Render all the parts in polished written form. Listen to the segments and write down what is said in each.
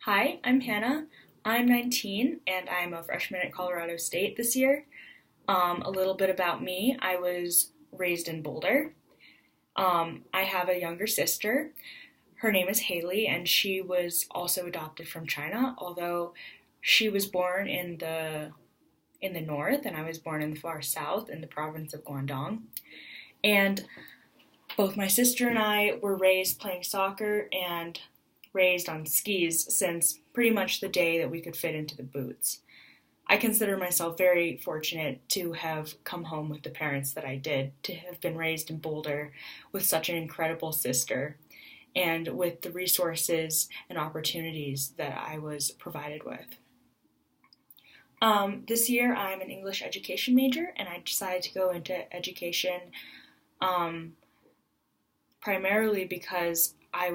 Hi, I'm Hannah. I'm 19 and I'm a freshman at Colorado State this year. A little bit about me: I was raised in Boulder. I have a younger sister. Her name is Haley, and she was also adopted from China, although she was born in the north and I was born in the far south in the province of Guangdong. And both my sister and I were raised playing soccer and raised on skis since pretty much the day that we could fit into the boots. I consider myself very fortunate to have come home with the parents that I did, to have been raised in Boulder with such an incredible sister, and with the resources and opportunities that I was provided with. This year, I'm an English education major, and I decided to go into education um, primarily because I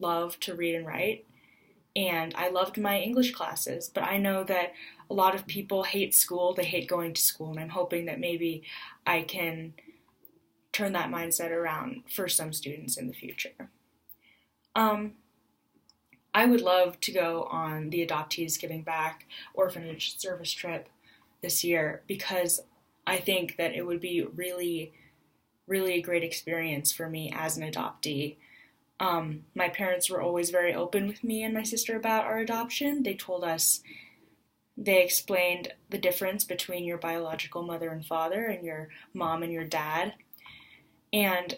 love to read and write, and I loved my English classes. But I know that a lot of people hate school; they hate going to school, and I'm hoping that maybe I can turn that mindset around for some students in the future. Um, I would love to go on the Adoptees Giving Back orphanage service trip this year because I think that it would be really a great experience for me as an adoptee. My parents were always very open with me and my sister about our adoption. They explained the difference between your biological mother and father and your mom and your dad. And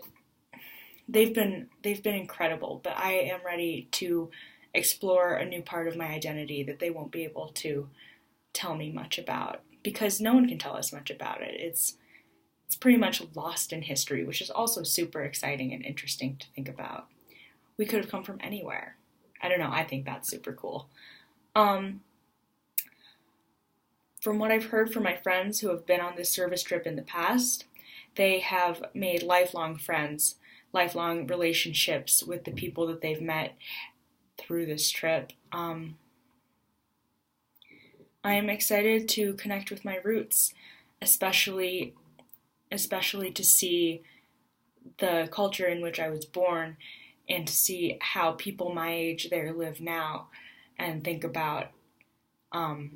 they've been incredible, but I am ready to explore a new part of my identity that they won't be able to tell me much about because no one can tell us much about it. It's pretty much lost in history, which is also super exciting and interesting to think about. We could have come from anywhere. I don't know, I think that's super cool. Um, from what I've heard from my friends who have been on this service trip in the past, they have made lifelong friends, lifelong relationships with the people that they've met through this trip. I am excited to connect with my roots, especially to see the culture in which I was born and to see how people my age there live now and think about um,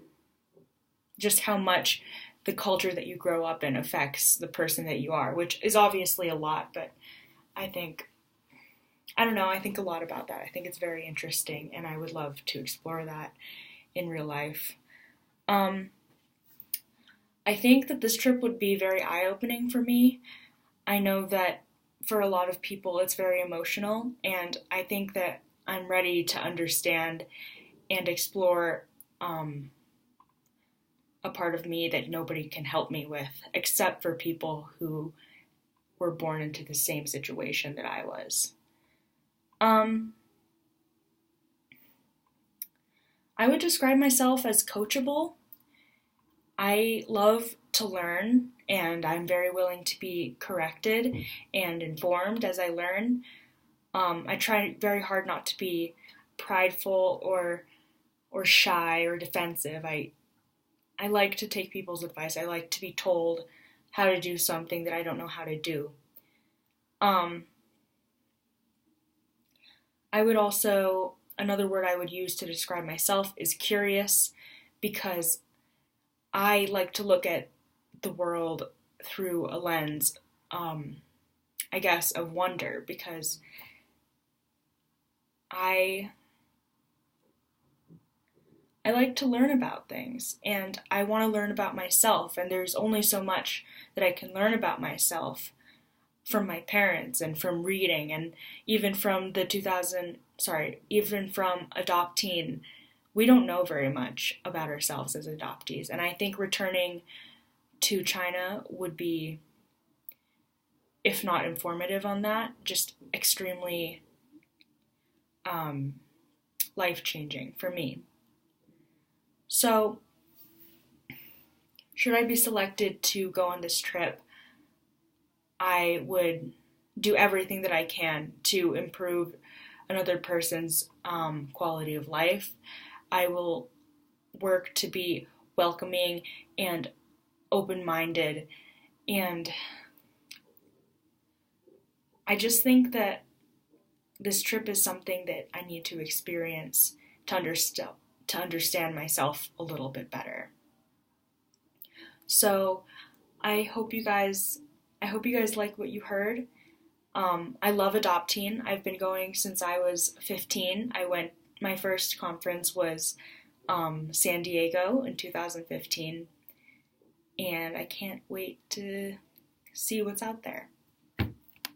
just how much the culture that you grow up in affects the person that you are, which is obviously a lot, but I think, I don't know, I think a lot about that. I think it's very interesting, and I would love to explore that in real life. Um, I think that this trip would be very eye-opening for me. I know that for a lot of people it's very emotional, and I think that I'm ready to understand and explore a part of me that nobody can help me with except for people who were born into the same situation that I was. Um, I would describe myself as coachable. I love to learn, and I'm very willing to be corrected and informed as I learn. I try very hard not to be prideful or shy or defensive. I like to take people's advice. I like to be told how to do something that I don't know how to do. Um, I would also, another word I would use to describe myself is curious, because I like to look at the world through a lens, I guess, of wonder, because I I like to learn about things, and I want to learn about myself, and there's only so much that I can learn about myself from my parents and from reading, and even from the 2000 sorry, even from adopting. We don't know very much about ourselves as adoptees, and I think returning to China would be, if not informative on that, just extremely um, life changing for me. So, should I be selected to go on this trip, I would do everything that I can to improve another person's quality of life. I will work to be welcoming and open minded, and I just think that this trip is something that I need to experience to understand myself a little bit better. So I hope you guys like what you heard. I love adopting. I've been going since I was 15. My first conference was San Diego in 2015, and I can't wait to see what's out there.